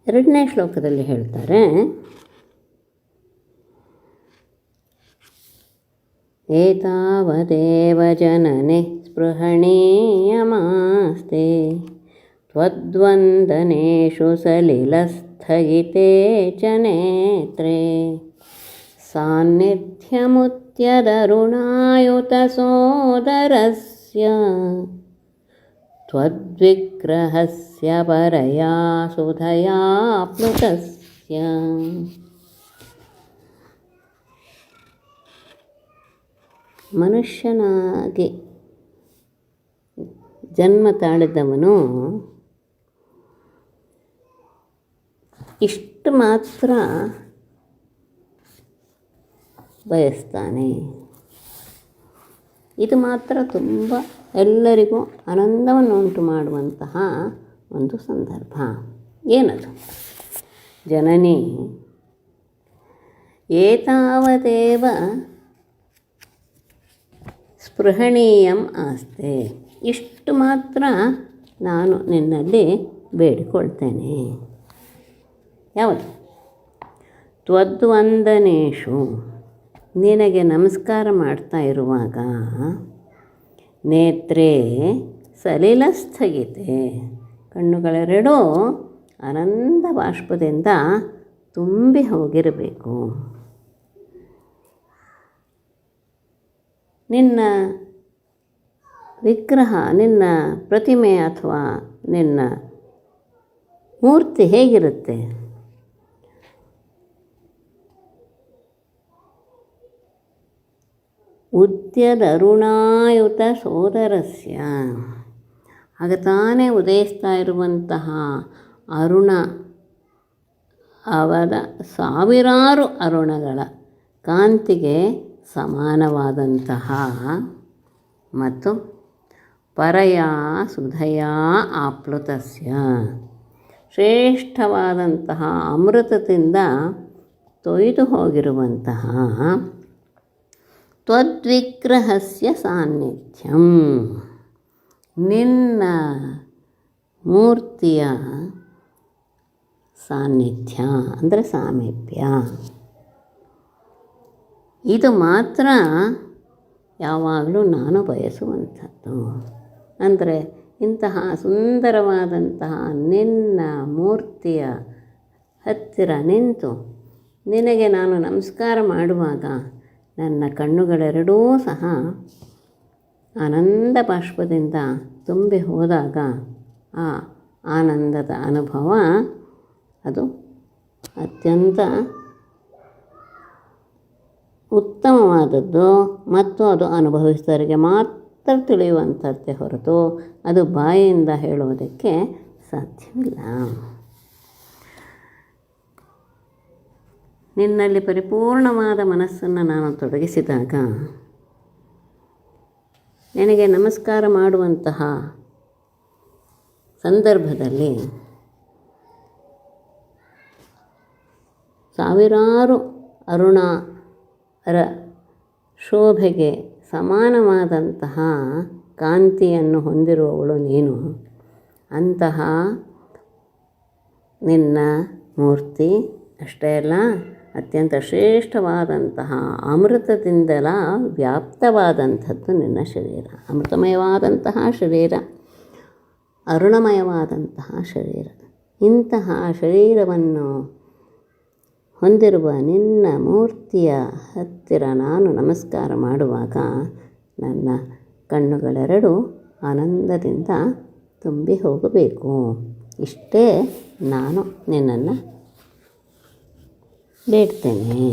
ಎರಡನೇ ಶ್ಲೋಕದಲ್ಲಿ ಹೇಳ್ತಾರೆ, ಏತಾವದೇವ ಜನನೆ ಸ್ಪೃಹಣೀಯಮಾಸ್ತೆ ತ್ವದ್ವಂದನೇಷು ಸಲಿಲಸ್ಥಗಿತೆ ಚ ನೇತ್ರೇ ಸಾನ್ನಿಧ್ಯಮುತ್ಯದರುಣಾಯುತಸೋದರಸ್ಯ ತ್ವದ್ವಿಗ್ರಹಸ್ಯ ಪರಯಾ ಸುಧಯಾ ಪ್ಲುತಸ್ಯ. ಮನುಷ್ಯನಾಗಿ ಜನ್ಮ ತಾಳಿದವನು ಇಷ್ಟು ಮಾತ್ರ ಬಯಸ್ತಾನೆ. ಇದು ಮಾತ್ರ ತುಂಬ ಎಲ್ಲರಿಗೂ ಆನಂದವನ್ನು ಉಂಟು ಮಾಡುವಂತಹ ಒಂದು ಸಂದರ್ಭ. ಏನದು? ಜನನಿ ಏತಾವದೇವ ಸ್ಪೃಹಣೀಯಂ ಆಸ್ತೆ, ಇಷ್ಟು ಮಾತ್ರ ನಾನು ನಿನ್ನಲ್ಲಿ ಬೇಡಿಕೊಳ್ತೇನೆ. ಯಾವುದು? ತ್ವದ್ವಂದನೇಷು, ನಿನಗೆ ನಮಸ್ಕಾರ ಮಾಡ್ತಾ ಇರುವಾಗ, ನೇತ್ರೇ ಸಲಿಲಸ್ಥಗಿತೆ, ಕಣ್ಣುಗಳೆರಡೂ ಆನಂದ ಬಾಷ್ಪದಿಂದ ತುಂಬಿ ಹೋಗಿರಬೇಕು. ನಿನ್ನ ವಿಗ್ರಹ, ನಿನ್ನ ಪ್ರತಿಮೆ ಅಥವಾ ನಿನ್ನ ಮೂರ್ತಿ ಹೇಗಿರುತ್ತೆ? ಉದ್ಯದರುಣಾಯುತ ಸೋದರಸ್ಯ, ಆಗ ತಾನೇ ಉದಯಿಸ್ತಾ ಇರುವಂತಹ ಅರುಣ, ಅವರ ಸಾವಿರಾರು ಅರುಣಗಳ ಕಾಂತಿಗೆ ಸಮಾನವಾದಂತಹ ಮತ್ತು ಪರಯಾ ಸುಧಯಾ ಆಪ್ಲುತಸ್ಯ, ಶ್ರೇಷ್ಠವಾದಂತಹ ಅಮೃತದಿಂದ ತೊಯ್ದು ಹೋಗಿರುವಂತಹ ತ್ವದ್ವಿಗ್ರಹಸ್ಯ ಸಾನ್ನಿಧ್ಯಂ, ನಿನ್ನ ಮೂರ್ತಿಯ ಸಾನ್ನಿಧ್ಯ ಅಂದರೆ ಸಾಮೀಪ್ಯ. ಇದು ಮಾತ್ರ ಯಾವಾಗಲೂ ನಾನು ಬಯಸುವಂಥದ್ದು. ಅಂದರೆ ಇಂತಹ ಸುಂದರವಾದಂತಹ ನಿನ್ನ ಮೂರ್ತಿಯ ಹತ್ತಿರ ನಿಂತು ನಿನಗೆ ನಾನು ನಮಸ್ಕಾರ ಮಾಡುವಾಗ ನನ್ನ ಕಣ್ಣುಗಳೆರಡೂ ಸಹ ಆನಂದ ಬಾಷ್ಪದಿಂದ ತುಂಬಿ ಹೋದಾಗ ಆ ಆನಂದದ ಅನುಭವ ಅದು ಅತ್ಯಂತ ಉತ್ತಮವಾದದ್ದು ಮತ್ತು ಅದು ಅನುಭವಿಸಿದವರಿಗೆ ಮಾತ್ರ ತಿಳಿಯುವಂಥದ್ದೇ ಹೊರತು ಅದು ಬಾಯಿಯಿಂದ ಹೇಳುವುದಕ್ಕೆ ಸಾಧ್ಯವಿಲ್ಲ. ನಿನ್ನಲ್ಲಿ ಪರಿಪೂರ್ಣವಾದ ಮನಸ್ಸನ್ನು ನಾನು ತೊಡಗಿಸಿದಾಗ ನಿನಗೆ ನಮಸ್ಕಾರ ಮಾಡುವಂತಹ ಸಂದರ್ಭದಲ್ಲಿ ಸಾವಿರಾರು ಅರುಣರ ಶೋಭೆಗೆ ಸಮಾನವಾದಂತಹ ಕಾಂತಿಯನ್ನು ಹೊಂದಿರುವವಳು ನೀನು. ಅಂತಹ ನಿನ್ನ ಮೂರ್ತಿ ಅಷ್ಟೇ ಅಲ್ಲ, ಅತ್ಯಂತ ಶ್ರೇಷ್ಠವಾದಂತಹ ಅಮೃತದಿಂದಲ ವ್ಯಾಪ್ತವಾದಂಥದ್ದು ನಿನ್ನ ಶರೀರ. ಅಮೃತಮಯವಾದಂತಹ ಶರೀರ, ಅರುಣಮಯವಾದಂತಹ ಶರೀರ. ಇಂತಹ ಶರೀರವನ್ನು ಹೊಂದಿರುವ ನಿನ್ನ ಮೂರ್ತಿಯ ಹತ್ತಿರ ನಾನು ನಮಸ್ಕಾರ ಮಾಡುವಾಗ ನನ್ನ ಕಣ್ಣುಗಳೆರಡು ಆನಂದದಿಂದ ತುಂಬಿ ಹೋಗಬೇಕು. ಇಷ್ಟೇ ನಾನು ನಿನ್ನನ್ನು ಬೇಡ್ತೇನೆ.